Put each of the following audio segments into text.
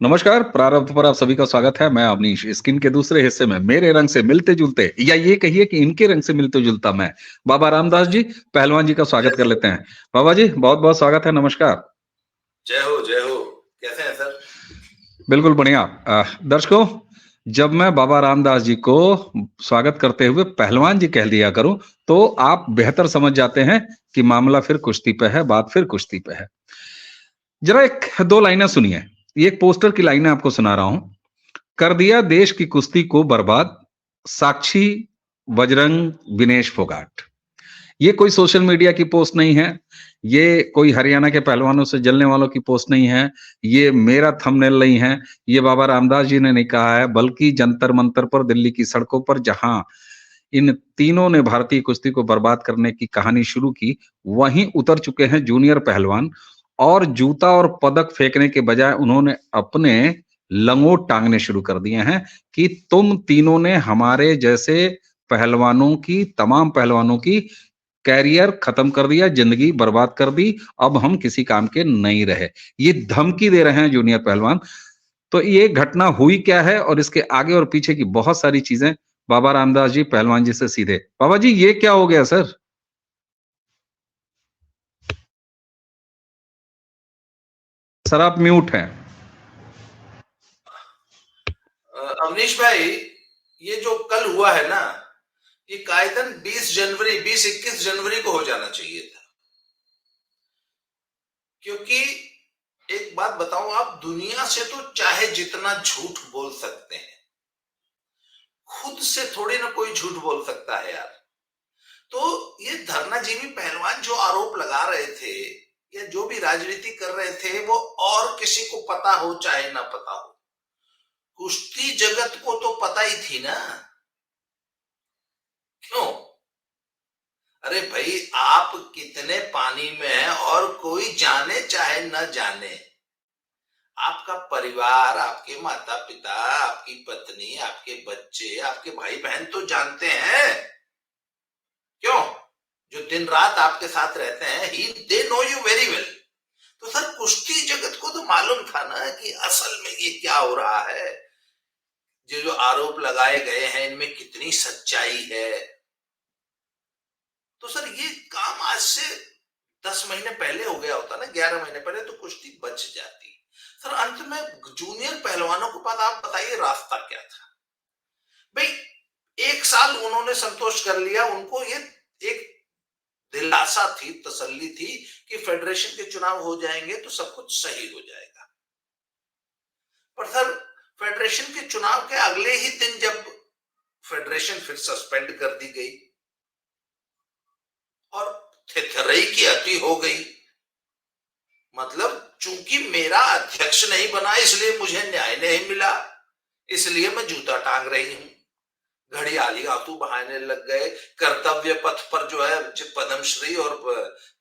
नमस्कार, प्रारब्ध पर आप सभी का स्वागत है। मैं अवनीश। स्किन के दूसरे हिस्से में मेरे रंग से मिलते-जुलते या ये कहिए कि इनके रंग से मिलते-जुलता मैं, बाबा रामदास जी, पहलवान जी का जय स्वागत कर हो, लेते हैं। बाबा जी, बहुत-बहुत स्वागत है, नमस्कार। जय हो, जय हो। कैसे हैं सर? बिल्कुल बढ़िया। दर्शकों, जब मैं बाबा रामदास जी को स्वागत करते हुए पहलवान जी कह दिया करूँ, तो आप बेहतर समझ जाते हैं कि मामला फिर कुश्ती पे है, बात फिर कुश्ती पे है। जरा एक 2 लाइनें सुनिए। ये एक पोस्टर की लाइनें आपको सुना रहा हूँ। कर दिया देश की कुश्ती को बर्बाद, साक्षी बजरंग विनेश फोगाट। ये कोई सोशल मीडिया की पोस्ट नहीं है, ये कोई हरियाणा के पहलवानों से जलने वालों की पोस्ट नहीं है, ये मेरा थंबनेल नहीं है, ये बाबा रामदास जी ने नहीं कहा है, बल्कि जंतर मंतर पर दिल्ली की सड़कों पर जहां इन तीनों ने भारतीय कुश्ती को बर्बाद करने की कहानी शुरू की, वहीं उतर चुके हैं जूनियर पहलवान और जूता और पदक फेंकने के बजाय उन्होंने अपने लंगोट टांगने शुरू कर दिए हैं कि तुम तीनों ने हमारे जैसे पहलवानों की, तमाम पहलवानों की कैरियर खत्म कर दिया, जिंदगी बर्बाद कर दी, अब हम किसी काम के नहीं रहे। ये धमकी दे रहे हैं जूनियर पहलवान। तो ये घटना हुई क्या है और इसके आगे और पीछे की बहुत सारी चीजें बाबा रामदास जी पहलवान जी से सीधे। बाबा जी ये क्या हो गया सर? सर आप म्यूट हैं। अवनीश भाई, ये जो कल हुआ है ना, ये कायदन 20 जनवरी 20-21 जनवरी को हो जाना चाहिए था। क्योंकि एक बात बताऊं, आप दुनिया से तो चाहे जितना झूठ बोल सकते हैं, खुद से थोड़ी ना कोई झूठ बोल सकता है यार। तो ये धरनाजीवी पहलवान जो आरोप लगा रहे थे या जो भी राजनीति कर रहे थे, वो और किसी को पता हो चाहे ना पता हो, कुश्ती जगत को तो पता ही थी ना। क्यों? अरे भाई, आप कितने पानी में हैं और कोई जाने चाहे न जाने, आपका परिवार, आपके माता पिता, आपकी पत्नी, आपके बच्चे, आपके भाई बहन तो जानते हैं। क्यों? जो दिन रात आपके साथ रहते हैं, ही they know you very well. तो सर, कुश्ती जगत को तो मालूम था ना कि असल में ये क्या हो रहा है, ये जो आरोप लगाए गए हैं इनमें कितनी सच्चाई है। तो सर, ये काम आज से 10 महीने पहले हो गया होता ना, 11 महीने पहले, तो कुश्ती बच जाती। सर, अंत में जूनियर पहलवानों के पास आप बताइए रास्ता क्या था भाई? 1 साल उन्होंने संतोष कर लिया, उनको ये एक दिलासा थी, तसल्ली थी कि फेडरेशन के चुनाव हो जाएंगे तो सब कुछ सही हो जाएगा। पर सर, फेडरेशन के चुनाव के अगले ही दिन जब फेडरेशन फिर सस्पेंड कर दी गई और थेथरई की अति हो गई, मतलब चूंकि मेरा अध्यक्ष नहीं बना इसलिए मुझे न्याय नहीं मिला, इसलिए मैं जूता टांग रही हूं। घड़ियाली आंसू बहाने लग गए, कर्तव्य पथ पर जो है पद्मश्री और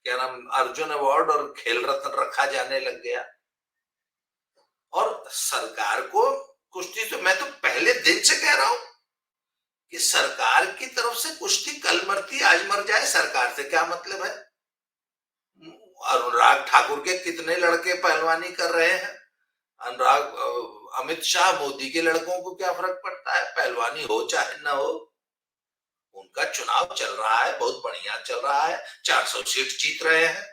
क्या नाम, अर्जुन अवार्ड और खेल रत्न रखा जाने लग गया। और सरकार को कुश्ती, तो मैं तो पहले दिन से कह रहा हूं कि सरकार की तरफ से कुश्ती कल मरती आज मर जाए, सरकार से क्या मतलब है? अनुराग ठाकुर के कितने लड़के पहलवानी कर रहे हैं, अमित शाह मोदी के लड़कों को क्या फर्क पड़ता है, पहलवानी हो चाहे ना हो। उनका चुनाव चल रहा है, बहुत बढ़िया चल रहा है, 400 सीट जीत रहे हैं।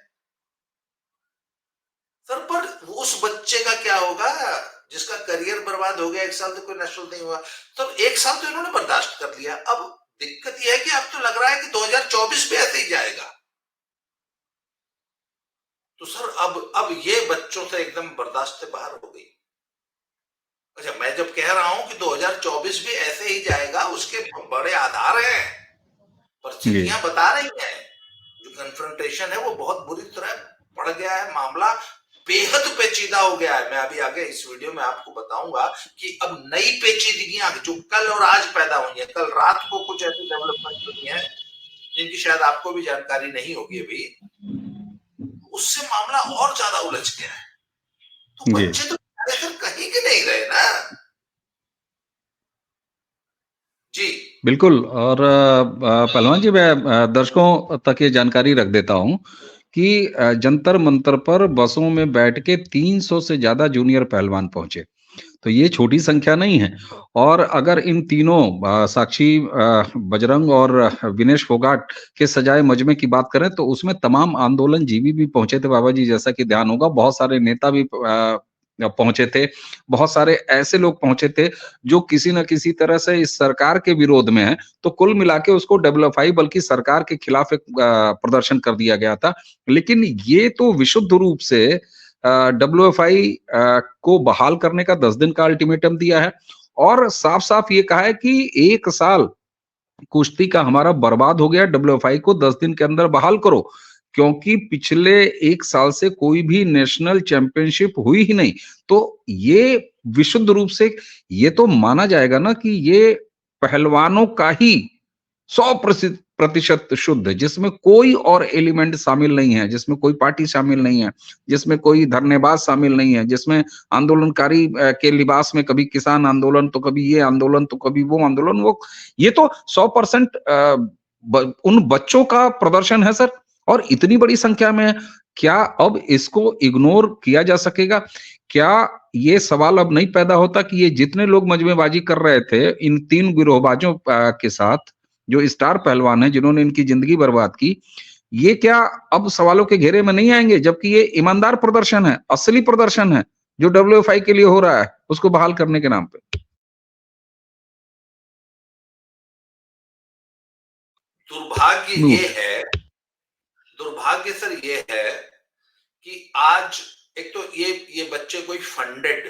सर, पर उस बच्चे का क्या होगा जिसका करियर बर्बाद हो गया? 1 साल तो कोई नेशनल नहीं हुआ, तो 1 साल तो इन्होंने बर्दाश्त कर लिया। अब दिक्कत यह है कि अब तो लग रहा है कि 2024 भी ऐसे ही जाएगा। तो सर, अब ये बच्चों से एकदम बर्दाश्त से बाहर हो गई। अच्छा, मैं जब कह रहा हूं कि 2024 भी ऐसे ही जाएगा, उसके बड़े आधार हैं, जी। परिस्थितियां बता रही हैं। जो कन्फ्रंटेशन है वो बहुत बुरी तरह बढ़ गया है, मामला बेहद पेचीदा हो गया है। मैं अभी आगे इस वीडियो में आपको बताऊंगा कि अब नई पेचीदगियां जो कल और आज पैदा हुई है, कल रात को कुछ ऐसी डेवलपमेंट हुई है जिनकी शायद आपको भी जानकारी नहीं होगी अभी, उससे मामला और ज्यादा उलझ गया है। तो जी। बच्चे तो कहीं के नहीं रहे ना जी। बिल्कुल। और पहलवान जी मैं दर्शकों तक ये जानकारी रख देता हूँ कि जंतर मंतर पर बसों में बैठ के 300 से ज्यादा जूनियर पहलवान पहुंचे। तो ये छोटी संख्या नहीं है। और अगर इन तीनों साक्षी, बजरंग और विनेश फोगाट के सजाए मजमे की बात करें तो उसमें तमाम आंदोलनजीवी भी पहुंचे थे बाबा जी, जैसा कि ध्यान होगा। बहुत सारे नेता भी पहुंचे थे। बहुत सारे ऐसे लोग पहुंचे थे जो किसी न किसी तरह से इस सरकार के विरोध में हैं। तो कुल मिला के उसको डब्ल्यूएफआई बल्कि सरकार के खिलाफ एक प्रदर्शन कर दिया गया था। लेकिन ये तो विशुद्ध रूप से डब्ल्यूएफआई को बहाल करने का 10 दिन का अल्टीमेटम दिया है और साफ-साफ ये कहा है कि 1 साल कुश्ती का हमारा बर्बाद हो गया, डब्ल्यूएफआई को 10 दिन के अंदर बहाल करो। क्योंकि पिछले 1 साल से कोई भी नेशनल चैंपियनशिप हुई ही नहीं। तो ये विशुद्ध रूप से ये तो माना जाएगा ना कि ये पहलवानों का ही 100% शुद्ध, जिसमें कोई और एलिमेंट शामिल नहीं है, जिसमें कोई पार्टी शामिल नहीं है, जिसमें कोई धरनेबाज शामिल नहीं है, जिसमें आंदोलनकारी के लिबास में कभी किसान आंदोलन, तो कभी ये आंदोलन, तो कभी वो आंदोलन। वो ये तो 100% उन बच्चों का प्रदर्शन है सर, और इतनी बड़ी संख्या में है। क्या अब इसको इग्नोर किया जा सकेगा? क्या ये सवाल अब नहीं पैदा होता कि ये जितने लोग मजमेबाजी कर रहे थे इन 3 गिरोहबाजों के साथ, जो स्टार पहलवान हैं जिन्होंने इनकी जिंदगी बर्बाद की, ये क्या अब सवालों के घेरे में नहीं आएंगे? जबकि ये ईमानदार प्रदर्शन है, असली प्रदर्शन है जो डब्ल्यूएफआई के लिए हो रहा है उसको बहाल करने के नाम पे। दुर्भाग्य नूर। ये है, दुर्भाग्य सर ये है कि आज एक तो ये बच्चे कोई फंडेड,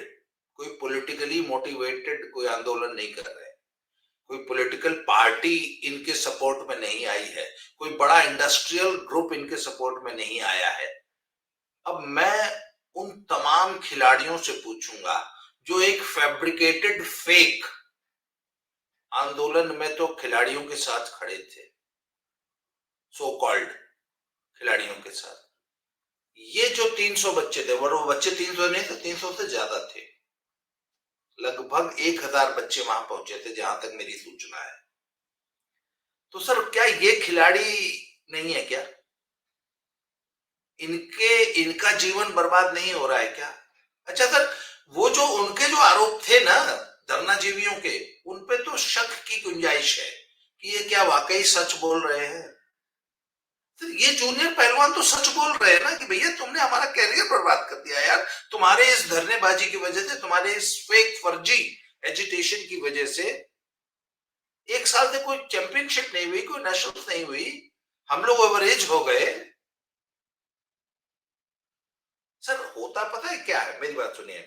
कोई पॉलिटिकली मोटिवेटेड कोई आंदोलन नहीं कर रहे, कोई पॉलिटिकल पार्टी इनके सपोर्ट में नहीं आई है, कोई बड़ा इंडस्ट्रियल ग्रुप इनके सपोर्ट में नहीं आया है। अब मैं उन तमाम खिलाड़ियों से पूछूंगा जो एक फैब्रिकेटेड फेक आंदोलन में तो खिलाड़ियों के साथ खड़े थे, सो कॉल्ड खिलाड़ियों के साथ। ये जो 300 बच्चे थे, और वो बच्चे 300 नहीं थे, 300 से ज्यादा थे, लगभग 1000 बच्चे वहां पहुंचे थे जहां तक मेरी सूचना है। तो सर क्या ये खिलाड़ी नहीं है क्या? इनका जीवन बर्बाद नहीं हो रहा है क्या? अच्छा सर, वो जो उनके जो आरोप थे ना धरनाजीवियों के, उनपे तो शक की गुंजाइश है कि ये क्या वाकई सच बोल रहे हैं। तो ये जूनियर पहलवान तो सच बोल रहे हैं ना कि भैया तुमने हमारा कैरियर बर्बाद कर दिया यार, तुम्हारे इस धरनेबाजी की वजह से, तुम्हारे इस फेक फर्जी एजिटेशन की वजह से 1 साल से कोई चैंपियनशिप नहीं हुई, कोई नेशनल नहीं हुई, हम लोग ओवरेज हो गए। सर होता पता है क्या है, मेरी बात सुनिए।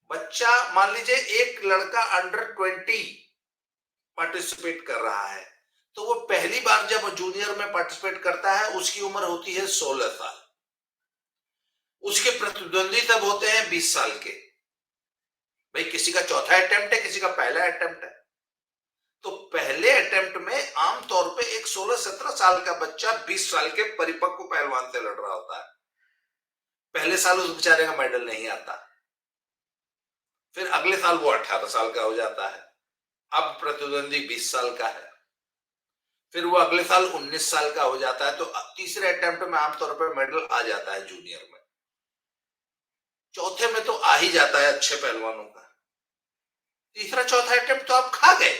बच्चा मान लीजिए एक लड़का अंडर 20 पार्टिसिपेट कर रहा है, तो वो पहली बार जब जूनियर में पार्टिसिपेट करता है उसकी उम्र होती है 16 साल। उसके प्रतिद्वंदी तब होते हैं 20 साल के। भाई किसी का चौथा अटेम्प्ट है, किसी का पहला अटेम्प्ट है। तो पहले अटेम्प्ट में आमतौर पे एक 16-17 साल का बच्चा 20 साल के परिपक्व पहलवान से लड़ रहा होता है। पहले साल उस बेचारे का मेडल नहीं आता, फिर अगले साल वो 18 साल का हो जाता है, अब प्रतिद्वंदी 20 साल का है, फिर वो अगले साल 19 साल का हो जाता है। तो तीसरे अटेम्प्ट में आमतौर पर मेडल आ जाता है जूनियर में, चौथे में तो आ ही जाता है अच्छे पहलवानों का, तीसरा चौथा अटेम्प्ट तो आप खा गए।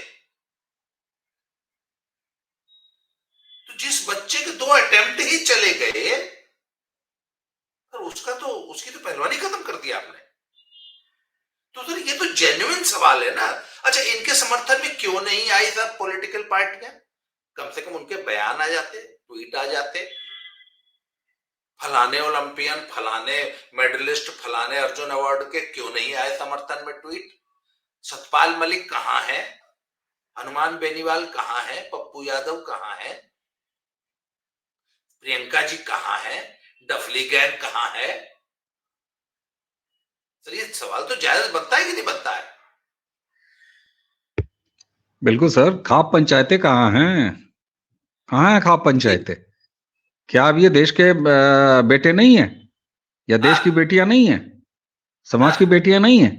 तो जिस बच्चे के 2 अटेम्प्ट ही चले गए, उसकी तो पहलवानी खत्म कर दिया आपने। तो सर ये तो जेन्युइन सवाल है ना। अच्छा, इनके समर्थन में क्यों नहीं आई सब पॉलिटिकल पार्टियां? कम से कम उनके बयान आ जाते, ट्वीट आ जाते, फलाने ओलंपियन, फलाने मेडलिस्ट, फलाने अर्जुन अवार्ड के क्यों नहीं आए समर्थन में ट्वीट? सतपाल मलिक कहां है? हनुमान बेनीवाल कहां है? पप्पू यादव कहां है? प्रियंका जी कहां है? डफली गैंग कहां है? सर ये सवाल तो जायज बनता है कि नहीं बनता है? बिल्कुल सर, खाप पंचायतें कहाँ हैं? कहाँ है खाप पंचायतें? क्या अब ये देश के बेटे नहीं है, या देश की बेटियां नहीं है, समाज की बेटियां नहीं है?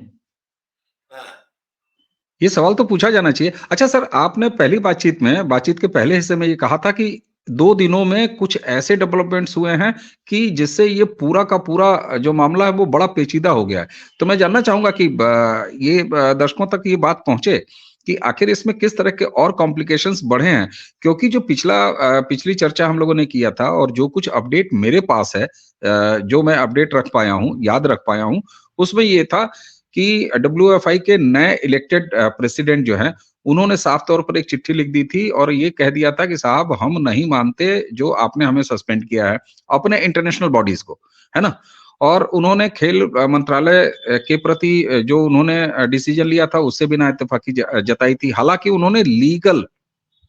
ये सवाल तो पूछा जाना चाहिए। अच्छा सर, आपने पहली बातचीत के पहले हिस्से में ये कहा था कि 2 दिनों में कुछ ऐसे डेवलपमेंट्स हुए हैं कि जिससे ये पूरा का पूरा जो मामला है वो बड़ा पेचीदा हो गया है। तो मैं जानना चाहूँगा कि दर्शकों तक ये बात पहुँचे कि आखिर इसमें किस तरह के और कॉम्प्लिकेशंस बढ़े हैं? क्योंकि जो पिछली चर्चा हम लोगों ने किया था और जो कुछ अपडेट मेरे पास है जो मैं अपडेट रख पाया हूँ, याद रख पाया हूँ, उसमें ये था कि डब्ल्यूएफआई के नए इलेक्टेड प्रेसिडेंट जो हैं, उन्होंने साफ तौर पर एक चिट्ठी लिख दी थी और ये कह दिया था कि साहब हम नहीं मानते जो आपने हमें सस्पेंड किया है, अपने इंटरनेशनल बॉडीज़ को, है ना? और उन्होंने खेल मंत्रालय के प्रति जो उन्होंने डिसीजन लिया था उससे भी नाइत्तेफ़ाकी जताई थी। हालाँकि उन्होंने लीगल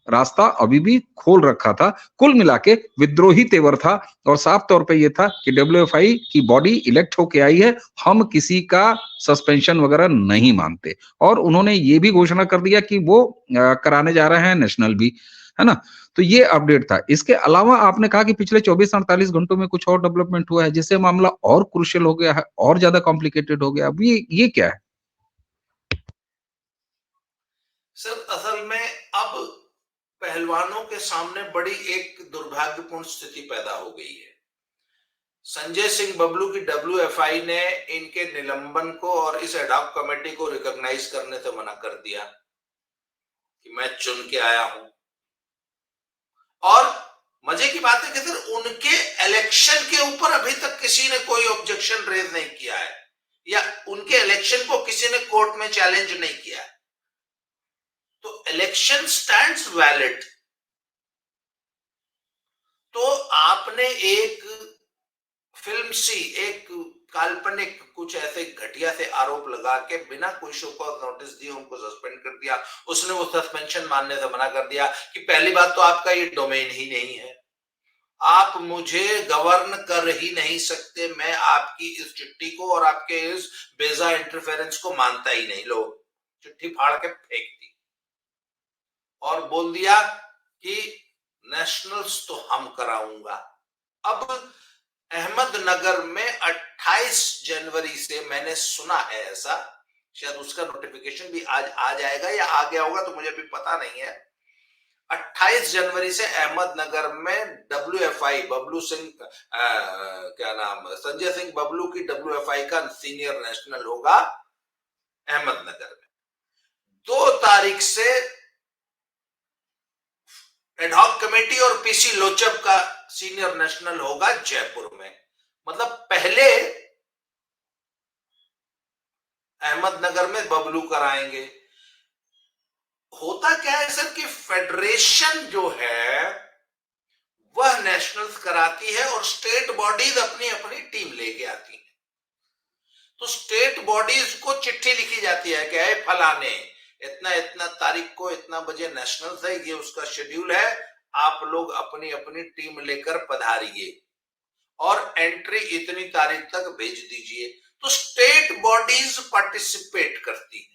रास्ता अभी भी खोल रखा था। कुल मिला के विद्रोही तेवर था और साफ तौर पे ये था कि डब्ल्यूएफआई की बॉडी इलेक्ट होके आई है, हम किसी का सस्पेंशन वगैरह नहीं मानते। और उन्होंने ये भी घोषणा कर दिया कि वो कराने जा रहे हैं नेशनल भी, है ना? तो ये अपडेट था। इसके अलावा आपने कहा कि पिछले 24-48 घंटों में कुछ और डेवलपमेंट हुआ है, जिससे मामला और क्रूशियल हो गया है, और ज़्यादा कॉम्प्लिकेटेड हो गया। अब ये क्या है? सर असल में अब पहलवानों के सामने बड़ी एक दुर्भाग्यपूर्ण स्थिति पैदा हो गई है। संजय सिंह बबलू की डब्ल्यूएफआई ने इनके निलंबन को और इस एडॉक कमेटी को रिकॉग्नाइज करने से मना कर दिया कि मैं चुन के आया हूं। और मजे की बात है कि सर उनके इलेक्शन के ऊपर अभी तक किसी ने कोई ऑब्जेक्शन रेज नहीं किया है या उनके इलेक्शन को किसी ने कोर्ट में चैलेंज नहीं किया है। तो इलेक्शन स्टैंड्स वैलिड। तो आपने एक फिल्म सी एक काल्पनिक कुछ ऐसे घटिया से आरोप लगा के बिना कोई शो कॉज नोटिस दिए उनको सस्पेंड कर दिया। उसने वो सस्पेंशन मानने से मना कर दिया कि पहली बात तो आपका ये डोमेन ही नहीं है, आप मुझे गवर्न कर ही नहीं सकते, मैं आपकी इस चिट्ठी को और आपके इस बेजा इंटरफेरेंस को मानता ही नहीं। लोग चिट्ठी फाड़ के फेंक दी और बोल दिया कि नेशनल्स तो हम कराऊंगा। अब अहमदनगर में 28 जनवरी से मैंने सुना है ऐसा, शायद उसका नोटिफिकेशन भी आज आ जाएगा या आ गया होगा तो मुझे भी पता नहीं है। 28 जनवरी से अहमदनगर में डब्ल्यूएफआई बबलू सिंह क्या नाम संजय सिंह बबलू की डब्ल्यूएफआई का सीनियर नेशनल होगा अहमदनगर में। 2 तारीख से एडहॉक कमेटी और पीसी लोचब का सीनियर नेशनल होगा जयपुर में। मतलब पहले अहमदनगर में बबलू कराएंगे। होता क्या है सर कि फेडरेशन जो है वह नेशनल्स कराती है और स्टेट बॉडीज अपनी अपनी टीम लेके आती है। तो स्टेट बॉडीज को चिट्ठी लिखी जाती है कि फलाने इतना इतना तारीख को इतना बजे नेशनल्स है, ये उसका शेड्यूल है, आप लोग अपनी अपनी टीम लेकर पधारिए और एंट्री इतनी तारीख तक भेज दीजिए। तो स्टेट बॉडीज पार्टिसिपेट करती है।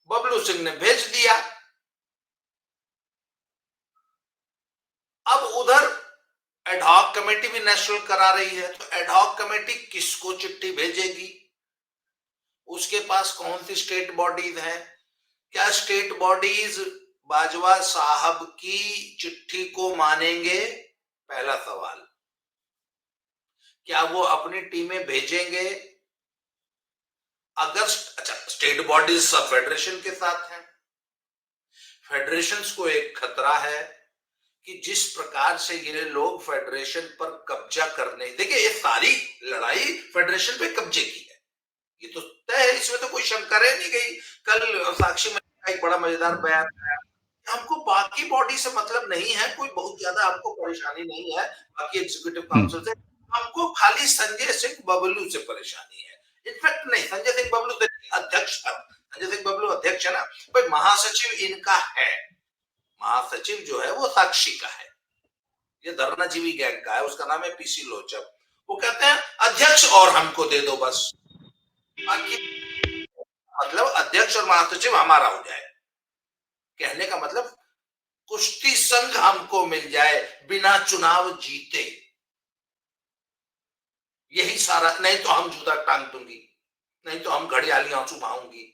बबलू सिंह ने भेज दिया। अब उधर एडहॉक कमेटी भी नेशनल करा रही है, तो एडहॉक कमेटी किसको चिट्ठी भेजेगी, उसके पास कौन सी स्टेट बॉडीज हैं, क्या स्टेट बॉडीज बाजवा साहब की चिट्ठी को मानेंगे? पहला सवाल। क्या वो अपनी टीमें भेजेंगे? अगर अच्छा स्टेट बॉडीज सब फेडरेशन के साथ हैं, फेडरेशंस को एक खतरा है कि जिस प्रकार से ये लोग फेडरेशन पर कब्जा करने, देखिए ये सारी लड़ाई फेडरेशन पे कब्जे की है, ये तो तय है, इसमें तो कोई शंका रह नहीं गई। कल साक्षी में एक बड़ा मजेदार बयान आया, हमको बाकी बॉडी से मतलब नहीं है, कोई बहुत ज्यादा हमको परेशानी नहीं है बाकी एग्जीक्यूटिव काउंसिल से, हमको खाली संजय सिंह बबलू से परेशानी है। इनफैक्ट नहीं, संजय सिंह बबलू से अध्यक्ष था, संजय सिंह बबलू अध्यक्ष है ना भाई, महासचिव इनका है, महासचिव जो है वो साक्षी का है, ये धरनाजीवी गैंग का है, उसका नाम है पीसी लोचब। वो कहते हैं अध्यक्ष और हमको दे दो बस, बाकी मतलब अध्यक्ष और महासचिव हमारा हो जाए। कहने का मतलब कुश्ती संघ हमको मिल जाए बिना चुनाव जीते, यही सारा, नहीं तो हम जूता टांग दूंगी, नहीं तो हम घड़ियाली आंसू बहाऊंगी।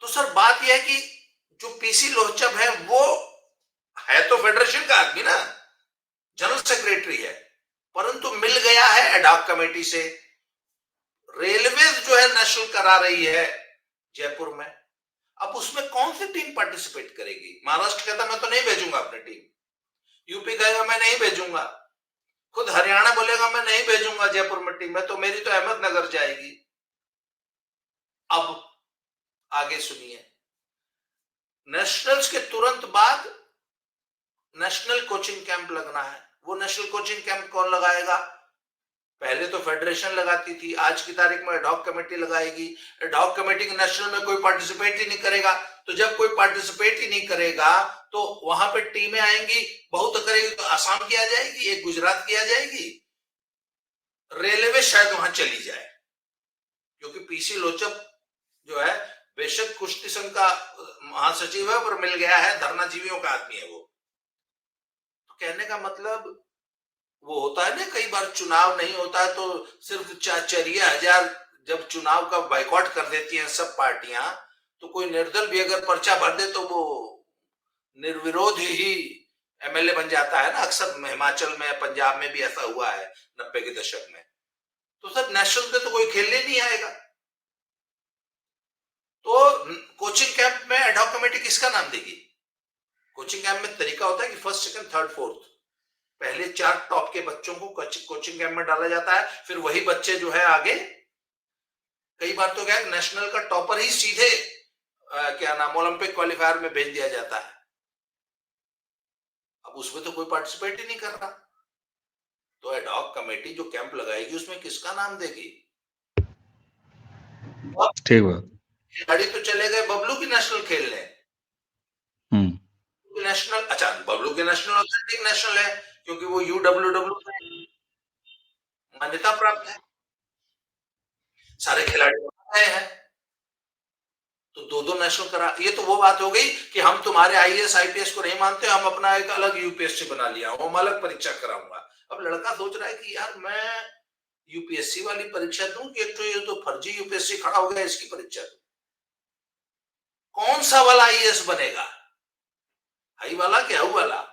तो सर बात यह है कि जो पीसी लोहचब है वो है तो फेडरेशन का आदमी ना, जनरल सेक्रेटरी है, परंतु मिल गया है एडॉक कमेटी से। रेलवेज जो है नेशनल करा रही है जयपुर में। अब उसमें कौन सी टीम पार्टिसिपेट करेगी? महाराष्ट्र कहता मैं तो नहीं भेजूंगा अपनी टीम, यूपी कहेगा मैं नहीं भेजूंगा, खुद हरियाणा बोलेगा मैं नहीं भेजूंगा जयपुर में टीम में, तो मेरी तो अहमदनगर जाएगी। अब आगे सुनिए, नेशनल्स के तुरंत बाद नेशनल कोचिंग कैंप लगना है। वो नेशनल कोचिंग कैंप कौन लगाएगा? पहले तो फेडरेशन लगाती थी, आज की तारीख में एडॉक कमेटी लगाएगी। एडॉक कमेटी के नेशनल में कोई पार्टिसिपेट ही नहीं करेगा, तो जब कोई पार्टिसिपेट ही नहीं करेगा तो वहां पे टीमें आएंगी, बहुत करेगी तो आसाम की आ जाएगी, एक गुजरात की आ जाएगी, रेलवे शायद वहां चली जाए, क्योंकि पीसी लोचब जो है बेशक कुश्ती संघ का महासचिव है पर मिल गया है धरनाजीवियों का आदमी है वो। तो कहने का मतलब वो होता है ना, कई बार चुनाव नहीं होता है तो सिर्फ 4,000 जब चुनाव का बाइकआउट कर देती हैं सब पार्टियां, तो कोई निर्दल भी अगर पर्चा भर दे तो वो निर्विरोध ही एमएलए बन जाता है ना। अक्सर हिमाचल में, पंजाब में भी ऐसा हुआ है 90 के दशक में। तो सर नेशनल में तो कोई खेलने नहीं आएगा। तो कोचिंग कैंप में एडॉक कमेटी किसका नाम देगी? कोचिंग कैंप में तरीका होता है कि फर्स्ट, सेकंड, थर्ड, फोर्थ, पहले 4 टॉप के बच्चों को कोचिंग कैंप में डाला जाता है, फिर वही बच्चे जो है आगे, कई बार तो क्या है नेशनल का टॉपर ही सीधे क्या नाम ओलंपिक क्वालिफायर में भेज दिया जाता है। अब उसमें तो कोई पार्टिसिपेट ही नहीं कर रहा, तो एडॉक कमेटी जो कैंप लगाएगी उसमें किसका नाम देगी? ठीक है, खिलाड़ी तो चले गए बबलू की नेशनल खेलने, नेशनल, अच्छा बबलू के नेशनल ऑथेंटिक नेशनल है क्योंकि वो UWW मान्यता प्राप्त है, सारे खिलाड़ी गए हैं, तो 2-2 नेशनल करा। ये तो वो बात हो गई कि हम तुम्हारे आईएएस आईपीएस को नहीं मानते, हम अपना एक अलग यूपीएससी बना लिया, हम अलग परीक्षा कराऊंगा। अब लड़का सोच रहा है कि यार मैं यूपीएससी वाली परीक्षा दूं कि एक तो ये तो फर्जी यूपीएससी खड़ा हो गया, इसकी परीक्षा दूं, कौन सा वाला आईएएस बनेगा, हाई वाला कि हाउ वाला?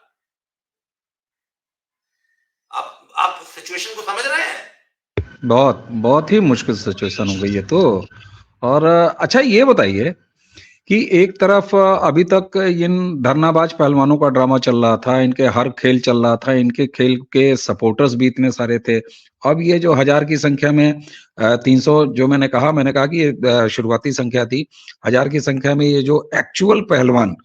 आप सिचुएशन को समझ रहे हैं? बहुत ही मुश्किल सिचुएशन हो गई है तो। और अच्छा ये बताइए कि एक तरफ अभी तक इन धरनाबाज पहलवानों का ड्रामा चल रहा था, इनके हर खेल चल रहा था, इनके खेल के सपोर्टर्स भी इतने सारे थे। अब ये जो 1000 की संख्या में 300 जो मैंने कहा कि ये शुरुआती संख्या थी, 1000 की संख्या में ये जो एक्चुअल पहलवान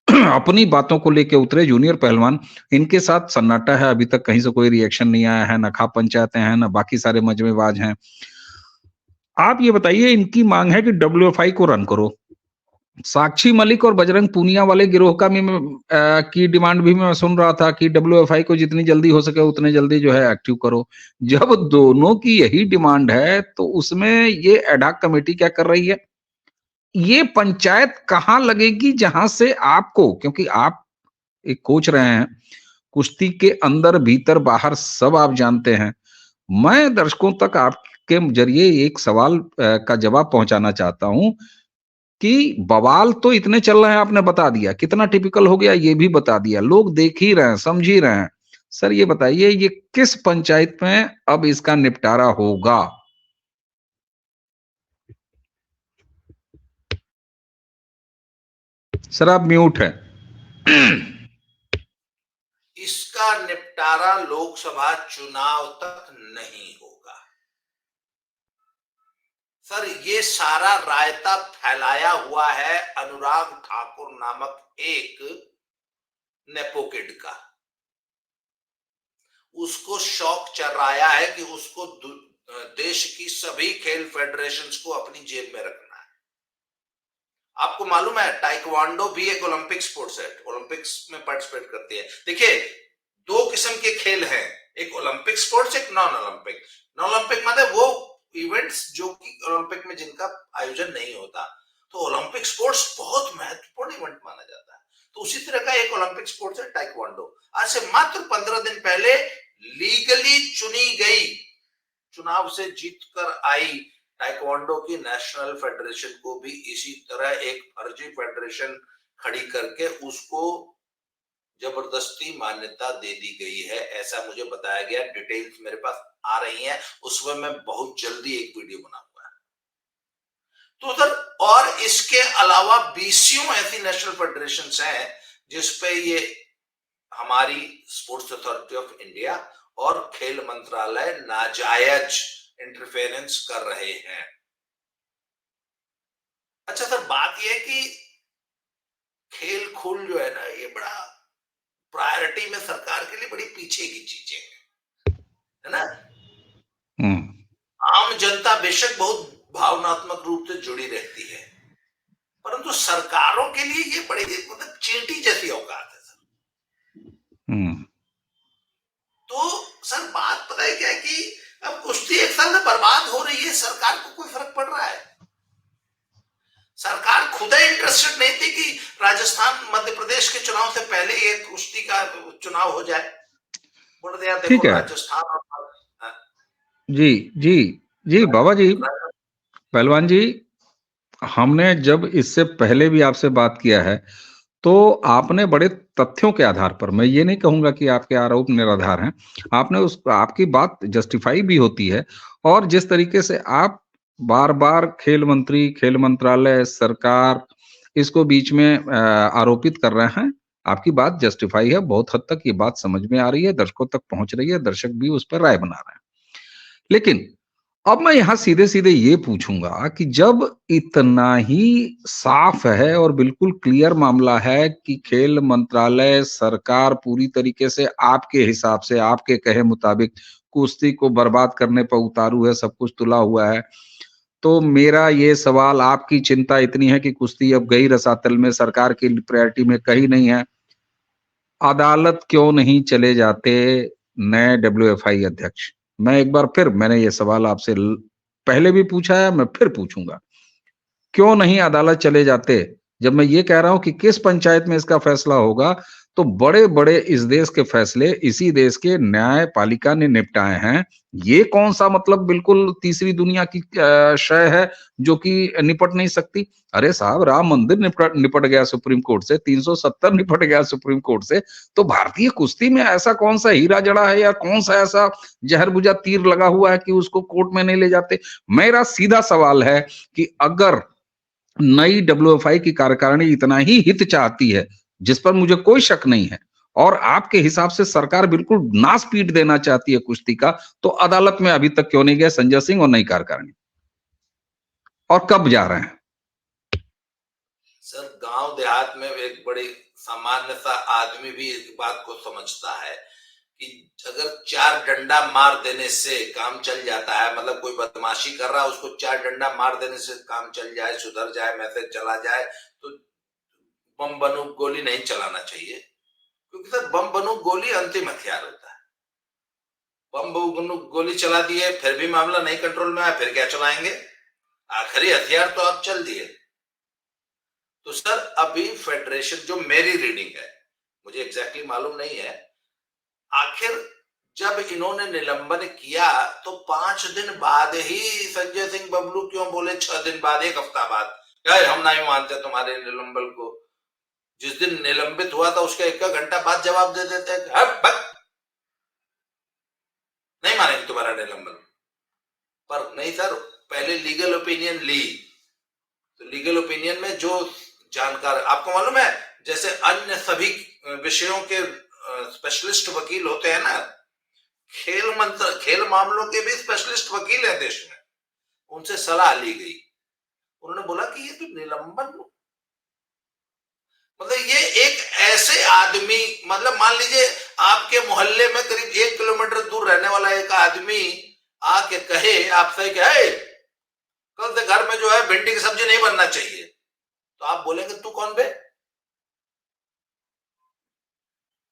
अपनी बातों को लेके उतरे, जूनियर पहलवान, इनके साथ सन्नाटा है। अभी तक कहीं से कोई रिएक्शन नहीं आया है, ना खाप पंचायतें हैं, ना बाकी सारे मजमेबाज हैं। आप ये बताइए, इनकी मांग है कि डब्ल्यूएफआई को रन करो। साक्षी मलिक और बजरंग पूनिया वाले गिरोह का भी की डिमांड भी मैं सुन रहा था कि डब्ल्यूएफआई को जितनी जल्दी हो सके उतने जल्दी जो है एक्टिव करो। जब दोनों की यही डिमांड है तो उसमें ये एडॉक कमेटी क्या कर रही है? ये पंचायत कहाँ लगेगी जहां से आपको, क्योंकि आप एक कोच रहे हैं, कुश्ती के अंदर भीतर बाहर सब आप जानते हैं। मैं दर्शकों तक आपके जरिए एक सवाल का जवाब पहुंचाना चाहता हूं कि बवाल तो इतने चल रहे हैं, आपने बता दिया, कितना टिपिकल हो गया ये भी बता दिया, लोग देख ही रहे हैं, समझ ही रहे हैं। सर ये बताइए, ये किस पंचायत में अब इसका निपटारा होगा? सर आप म्यूट है। इसका निपटारा लोकसभा चुनाव तक नहीं होगा। सर ये सारा रायता फैलाया हुआ है अनुराग ठाकुर नामक एक नेपोकिड का। उसको शौक चढ़ाया है कि उसको देश की सभी खेल फेडरेशंस को अपनी जेब में रखना है। आपको मालूम है टाइक्वांडो भी एक ओलंपिक स्पोर्ट्स है, ओलंपिक्स में पार्टिसिपेट करती है। देखिए 2 किस्म के खेल हैं, एक ओलंपिक स्पोर्ट्स, एक नॉन ओलंपिक। नॉन ओलंपिक मतलब वो इवेंट्स जो कि ओलंपिक में जिनका आयोजन नहीं होता। तो ओलंपिक स्पोर्ट्स बहुत महत्वपूर्ण इवेंट माना जाता है। तो उसी तरह का एक ओलंपिक स्पोर्ट्स है टाइक्वांडो। आज से मात्र 15 दिन पहले लीगली चुनी गई, चुनाव से जीतकर आई टाइक्वांडो की नेशनल फेडरेशन को भी इसी तरह एक फर्जी फेडरेशन खड़ी करके उसको जबरदस्ती मान्यता दे दी गई है, ऐसा मुझे बताया गया। डिटेल्स मेरे पास आ रही हैं, उसमें मैं बहुत जल्दी एक वीडियो बनाऊंगा। तो सर, और इसके अलावा 20 ऐसी नेशनल फेडरेशन हैं जिसपे ये हमारी स्पोर्ट्स अथॉरिटी ऑफ इंडिया और खेल मंत्रालय नाजायज इंटरफेरेंस कर रहे हैं। अच्छा सर, बात यह है कि खेल खूल जो है ना, ये बड़ा प्रायोरिटी में सरकार के लिए बड़ी पीछे की चीजें हैं, है ना। आम जनता बेशक बहुत भावनात्मक रूप से जुड़ी रहती है, परंतु सरकारों के लिए ये बड़ी मतलब चींटी जैसी औकात है सर। तो सर, बात पता है क्या है कि अब कुश्ती एक साल से बर्बाद हो रही है, सरकार को कोई फर्क पड़ रहा है? सरकार खुद ही इंटरेस्टेड नहीं थी कि राजस्थान मध्य प्रदेश के चुनाव से पहले ये कुश्ती का चुनाव हो जाए। बोल दिया देखो ठीक है राजस्थान और जी जी जी बाबा जी, पहलवान जी, हमने जब इससे पहले भी आपसे बात किया है तो आपने बड़े तथ्यों के आधार पर, मैं ये नहीं कहूंगा कि आपके आरोप निराधार हैं, आपने उस आपकी बात जस्टिफाई भी होती है। और जिस तरीके से आप बार बार खेल मंत्री, खेल मंत्रालय, सरकार इसको बीच में आरोपित कर रहे हैं, आपकी बात जस्टिफाई है, बहुत हद तक ये बात समझ में आ रही है, दर्शकों तक पहुंच रही है, दर्शक भी उस पर राय बना रहे हैं। लेकिन अब मैं यहां सीधे-सीधे ये पूछूंगा कि जब इतना ही साफ है और बिल्कुल क्लियर मामला है कि खेल मंत्रालय, सरकार पूरी तरीके से आपके हिसाब से, आपके कहे मुताबिक कुश्ती को बर्बाद करने पर उतारू है, सब कुछ तुला हुआ है। तो मेरा ये सवाल, आपकी चिंता इतनी है कि कुश्ती अब गई रसातल में, सरकार की प्रायोरिटी में कहीं नहीं है। अदालत क्यों नहीं चले जाते नए डब्ल्यूएफआई अध्यक्ष? मैं एक बार फिर, मैंने ये सवाल आपसे पहले भी पूछा है, मैं फिर पूछूंगा, क्यों नहीं अदालत चले जाते? जब मैं ये कह रहा हूं कि किस पंचायत में इसका फैसला होगा, तो बड़े-बड़े इस देश के फैसले इसी देश के न्यायपालिका ने निपटाए हैं। ये कौन-सा मतलब बिल्कुल तीसरी दुनिया की शय है जो कि निपट नहीं सकती? अरे साहब, राम मंदिर निपट निपट गया सुप्रीम कोर्ट से, 370 निपट गया सुप्रीम कोर्ट से, तो भारतीय कुश्ती में ऐसा कौन-सा हीरा जड़ा है या कौन-सा ऐसा जहर बुझा तीर लगा हुआ है कि उसको कोर्ट में नहीं ले जाते? मेरा सीधा सवाल है कि अगर नई डब्ल्यूएफआई की कार्यकारिणी इतना ही हित चाहती है, जिस पर मुझे कोई शक नहीं है, और आपके हिसाब से सरकार बिल्कुल नाश पीट देना चाहती है कुश्ती का, तो अदालत में अभी तक क्यों नहीं गए संजय सिंह और नई कार्यकारिणी, और कब जा रहे हैं? सर, गांव देहात में एक बड़ी सामान्य सा आदमी भी इस बात को समझता है कि अगर 4 डंडा मार देने से काम चल जाता है, मतलब कोई बदमाशी कर रहा है उसको 4 डंडा मार देने से काम चल जाए, सुधर जाए, मैसेज चला जाए, तो बम बंदूक गोली नहीं चलाना चाहिए। क्योंकि सर, बम बंदूक गोली अंतिम हथियार होता है। बम बंदूक गोली चला दिए, फिर भी मामला नहीं कंट्रोल में आया, फिर क्या चलाएंगे? आखिरी हथियार तो आप चल दिए। तो सर, अभी फेडरेशन, जो मेरी रीडिंग है, मुझे एग्जैक्टली मालूम नहीं है, आखिर जब इन्होंने निलंबन किया तो 5 दिन बाद ही संजय सिंह बबलू क्यों बोले 6 दिन बाद, 1 हफ्ता बाद, यार हम नहीं मानते तुम्हारे निलंबन को। जिस दिन निलंबित हुआ था उसके 1 घंटा बाद जवाब दे देते हैं, नहीं मानेंगे तुम्हारा निलंबन। पर नहीं सर, पहले लीगल ओपिनियन ली, तो लीगल ओपिनियन में जो जानकार, आपको मालूम है जैसे अन्य सभी विषयों के स्पेशलिस्ट वकील होते हैं ना, खेल मामलों के भी स्पेशलिस्ट वकील है देश में, उनसे सलाह ली गई। उन्होंने बोला कि ये तो निलंबन, मतलब ये एक ऐसे आदमी, मतलब मान लीजिए आपके मोहल्ले में करीब 1 किलोमीटर दूर रहने वाला एक आदमी आके कहे आपसे क्या है, कल से घर में जो है भिंडी की सब्जी नहीं बनना चाहिए, तो आप बोलेंगे तू कौन बे?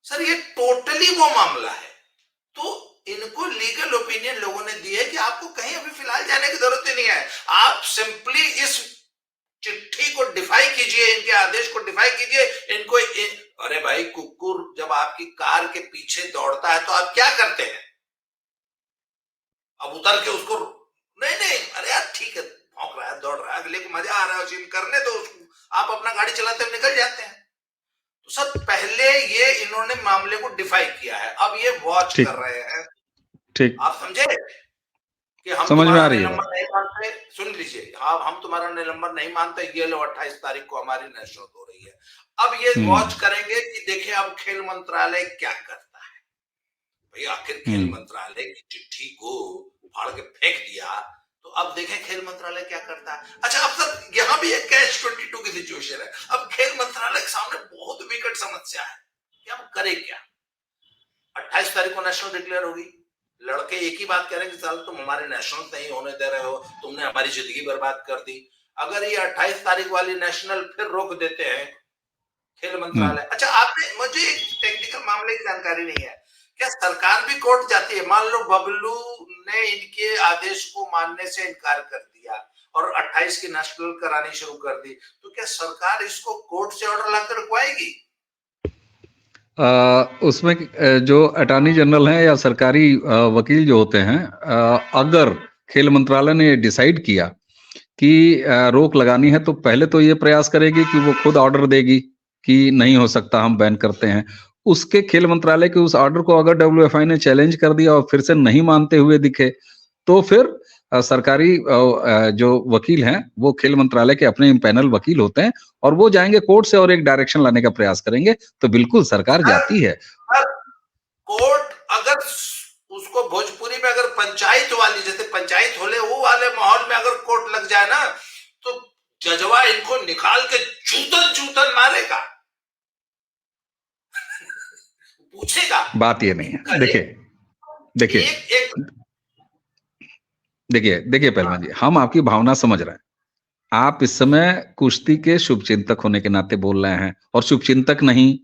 सर, ये टोटली वो मामला है। तो इनको लीगल ओपिनियन लोगों ने दी है कि आपको कहीं अभी फिलहाल जाने की जरूरत ही नहीं है, आप सिंपली इस चिट्ठी को डिफाई कीजिए, इनके आदेश को डिफाई कीजिए, इनको अरे भाई, कुकुर जब आपकी कार के पीछे दौड़ता है तो आप क्या करते हैं? अब उतर के उसको, नहीं नहीं, अरे यार ठीक है, भौंक रहा है, दौड़ रहा है, अगले को मजा आ रहा है, उसे करने दो उसको, आप अपना गाड़ी चलाते हुए निकल जाते हैं। तो सर पहले ये इन्होंने मामले को डिफाई किया है, अब ये वॉच ठीक, कर रहे हैं। ठीक, आप समझे कि हम समझ में आ तुम्हारा रही है निलंबन बात। नहीं मानते, सुन लीजिए, हाँ हम तुम्हारा निलंबन नहीं मानते, ये लो 28 तारीख को हमारी नेशनल हो रही है। अब ये वॉच हम्म, करेंगे कि देखें अब खेल मंत्रालय क्या करता है। भाई आखिर खेल हम्म, मंत्रालय की चिट्ठी को फाड़ के फेंक दिया, तो अब देखें खेल मंत्रालय क्या करता है। अच्छा, अब सर यहाँ भी एक कैच 22 की सिचुएशन है। अब खेल मंत्रालय के सामने बहुत विकट समस्या है कि अब करे क्या। 28 तारीख को नेशनल डिक्लेयर होगी, लड़के एक ही बात कह रहे हैं कि साल तुम हमारे नेशनल नहीं होने दे रहे हो, तुमने हमारी जिंदगी बर्बाद कर दी। अगर ये 28 तारीख वाली नेशनल फिर रोक देते हैं खेल हम्म। मंत्रालय। अच्छा, आपने, मुझे एक टेक्निकल मामले की जानकारी नहीं है, क्या सरकार भी कोर्ट जाती है? मान लो बबलू ने इनके आदेश को मानने से इनकार कर दिया और 28 की नेशनल करानी शुरू कर दी, तो क्या सरकार इसको कोर्ट से ऑर्डर लाकर रुकवाएगी? उसमें जो अटॉर्नी जनरल हैं या सरकारी वकील जो होते हैं, अगर खेल मंत्रालय ने डिसाइड किया कि रोक लगानी है, तो पहले तो ये प्रयास करेगी कि वो खुद ऑर्डर देगी कि नहीं हो सकता, हम बैन करते हैं। उसके खेल मंत्रालय के उस ऑर्डर को अगर डब्ल्यूएफआई ने चैलेंज कर दिया और फिर से नहीं मानते हुए दिखे, तो फिर सरकारी जो वकील हैं वो खेल मंत्रालय के अपने पैनल वकील होते हैं और वो जाएंगे कोर्ट से और एक डायरेक्शन लाने का प्रयास करेंगे। तो बिल्कुल सरकार सर, जाती है। सर, कोर्ट अगर उसको भोजपुरी में अगर पंचायत वाली, जैसे पंचायत होले वो वाले माहौल में अगर कोर्ट लग जाए ना, तो जजवा इनको निकाल के जूतन जूतन मारेगा, पूछेगा बात ये नहीं है। करे। देखिए, देखिए, एक एक देखिए, देखिए पहलवान जी, हम आपकी भावना समझ रहे हैं। आप इस समय कुश्ती के शुभचिंतक होने के नाते बोल रहे हैं और शुभचिंतक नहीं,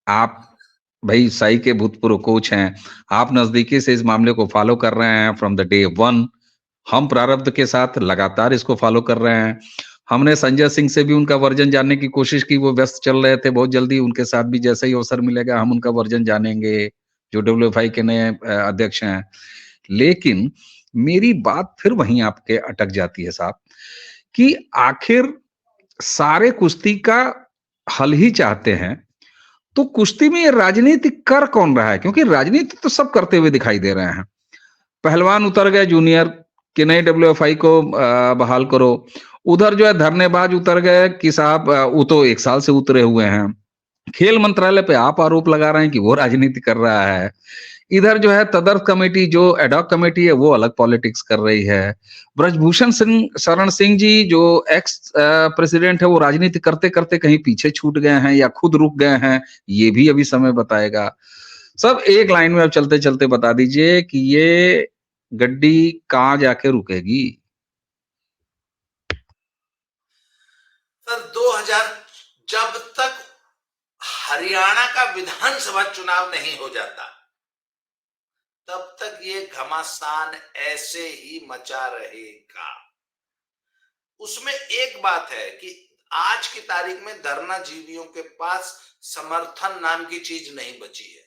आप भाई साई के भूतपूर्व कोच हैं। आप नजदीकी से इस मामले को फॉलो कर रहे हैं फ्रॉम द डे वन। हम प्रारब्ध के साथ लगातार इसको फॉलो कर रहे हैं। हमने संजय सिंह से भी उनका वर्जन जानने की कोशिश की, वो व्यस्त चल रहे थे। बहुत जल्दी उनके साथ भी जैसे ही अवसर मिलेगा हम उनका वर्जन जानेंगे, जो डब्ल्यूएफआई के नए अध्यक्ष हैं। लेकिन मेरी बात फिर वहीं आपके अटक जाती है साहब, कि आखिर सारे कुश्ती का हल ही चाहते हैं, तो कुश्ती में ये राजनीति कर कौन रहा है? क्योंकि राजनीति तो सब करते हुए दिखाई दे रहे हैं। पहलवान उतर गए जूनियर कि नहीं डब्ल्यूएफआई को बहाल करो, उधर जो है धरनेबाज उतर गए कि साहब वो तो 1 साल से उतरे हुए हैं। खेल मंत्रालय पे आप आरोप लगा रहे हैं कि वो राजनीति कर रहा है। इधर जो है तदर्थ कमेटी, जो एडॉक कमेटी है, वो अलग पॉलिटिक्स कर रही है। ब्रजभूषण सिंह, शरण सिंह जी जो एक्स प्रेसिडेंट है, वो राजनीति करते करते कहीं पीछे छूट गए हैं या खुद रुक गए हैं, ये भी अभी समय बताएगा। सब एक लाइन में अब चलते चलते बता दीजिए कि ये गड्डी कहाँ जाके रुकेगी? सर 2000, जब तक हरियाणा का विधानसभा चुनाव नहीं हो जाता तब तक ये घमासान ऐसे ही मचा रहेगा। उसमें एक बात है कि आज की तारीख में धरना जीवियों के पास समर्थन नाम की चीज नहीं बची है।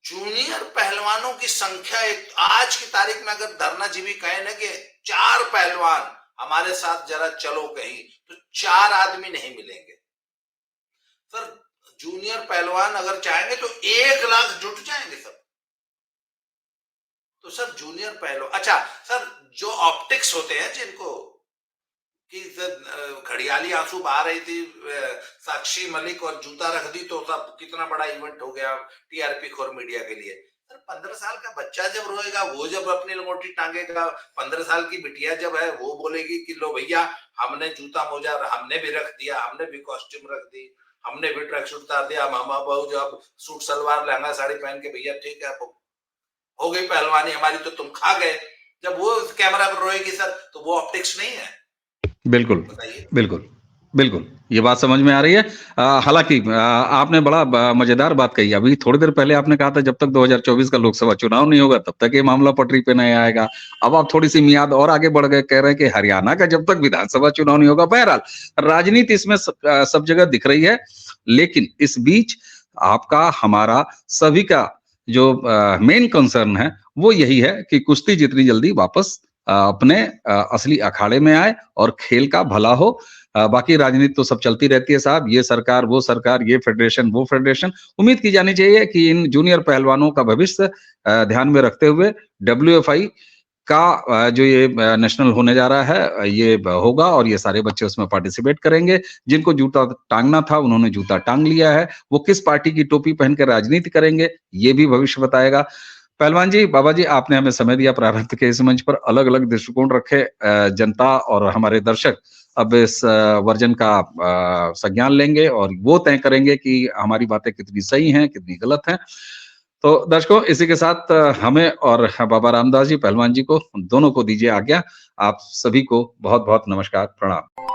जूनियर पहलवानों की संख्या, आज की तारीख में अगर धरना जीवी कहे ना कि 4 पहलवान हमारे साथ जरा चलो कहीं, तो 4 आदमी नहीं मिलेंगे। सर जूनियर पहलवान अगर चाहेंगे तो 1 लाख जुट जाएंगे सब। तो सर जूनियर पहलवान, अच्छा सर जो ऑप्टिक्स होते हैं जिनको कि घड़ियाली आंसू बहा रही थी साक्षी मलिक और जूता रख दी, तो सब कितना बड़ा इवेंट हो गया टीआरपी खोर मीडिया के लिए। सर 15 साल का बच्चा जब रोएगा, वो जब अपनी लंगोटी टांगेगा, 15 साल की बिटिया जब है वो बोलेगी कि लो भैया हमने जूता मोजा हमने भी रख दिया, हमने भी कॉस्ट्यूम रख दी, हमने भी ट्रैक सूट उतार दिया, मामा बहू जब सूट सलवार लहंगा साड़ी पहन के, भैया ठीक है हो गई पहलवानी हमारी, तो तुम खा गए। जब वो कैमरा पर रोएगी सर, तो वो ऑप्टिक्स नहीं है। बिल्कुल, बताइए। बिल्कुल, बिल्कुल, ये बात समझ में आ रही है। हालांकि आपने बड़ा मजेदार बात कही। अभी थोड़ी देर पहले आपने कहा था जब तक 2024 का लोकसभा चुनाव नहीं होगा तब तक ये मामला पटरी पे नहीं आएगा। अब आप थोड़ी सी मियाद और आगे बढ़ गए, कह रहे हैं कि हरियाणा का जब तक विधानसभा चुनाव नहीं होगा। बहरहाल राजनीति इसमें सब जगह दिख रही है, लेकिन इस बीच आपका, हमारा, सभी का जो मेन कंसर्न है वो यही है कि कुश्ती जितनी जल्दी वापस अपने असली अखाड़े में आए और खेल का भला हो। बाकी राजनीति तो सब चलती रहती है साहब, ये सरकार, ये फेडरेशन, वो फेडरेशन। उम्मीद की जानी चाहिए कि इन जूनियर पहलवानों का भविष्य ध्यान में रखते हुए डब्ल्यूएफआई का जो ये नेशनल होने जा रहा है ये होगा और ये सारे बच्चे उसमें पार्टिसिपेट करेंगे। जिनको जूता टांगना था उन्होंने जूता टांग लिया है। वो किस पार्टी की टोपी पहनकर राजनीति करेंगे ये भी भविष्य बताएगा। पहलवान जी, बाबा जी, आपने हमें समय दिया प्रारंभ के इस मंच पर, अलग-अलग दृष्टिकोण रखे। जनता और हमारे दर्शक अब इस वर्जन का संज्ञान लेंगे और वो तय करेंगे कि हमारी बातें कितनी सही हैं, कितनी गलत हैं। तो दर्शकों, इसी के साथ हमें और बाबा रामदास जी, पहलवान जी को, दोनों को दीजिए आज्ञा। आप सभी को बहुत-बहुत नमस्कार, प्रणाम।